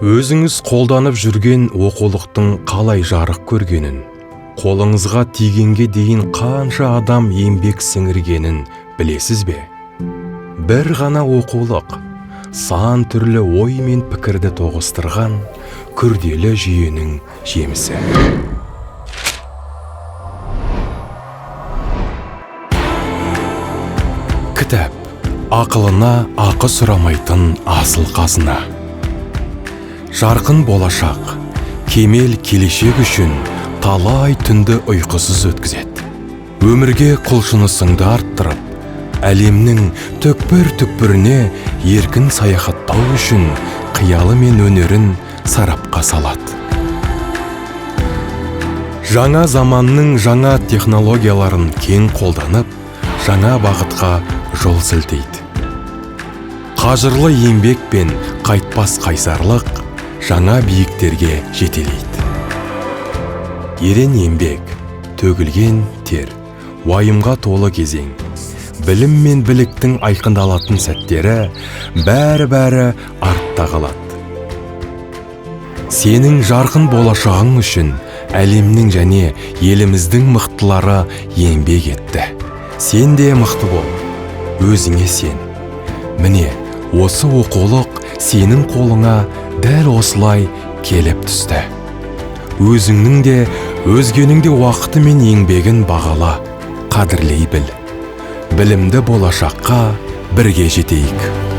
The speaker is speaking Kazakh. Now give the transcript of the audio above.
Өзіңіз қолданып жүрген оқулықтың қалай жарық көргенін, қолыңызға тигенге дейін қанша адам еңбек сіңіргенін білесіз бе? Бір ғана оқулық сан түрлі ой мен пікірді тоғыстырған күрделі жүйенің жемісі. Кітап ақылына ақы сұрамайтын асыл қазына. Жарқын болашақ, кемел келешек үшін талай түнді ұйқысыз өткізеді. Өмірге құлшынысыңды арттырып, әлемнің түкпір-түкпіріне еркін саяхаттау үшін қиялы мен өнерін сарапқа салады. Жаңа заманның жаңа технологияларын кең қолданып, жаңа бағытқа жол сілтейді. Қажырлы еңбек пен қайтпас қайсарлық жаңа биіктерге жетелейді. Ерен еңбек, төгілген тер, уайымға толы кезең, білім мен біліктің айқындалатын сәттері бәрі артта қалады. Сенің жарқын болашағың үшін әлемнің және еліміздің мықтылары еңбек етті. Сен де мықты бол, өзіңе сен. Міне, осы оқулық сенің қолыңа дәл осылай келіп түсті. Өзіңнің де, өзгенің де уақыты мен еңбегін бағала, қадірлей біл. Білімді болашаққа бірге жетейік.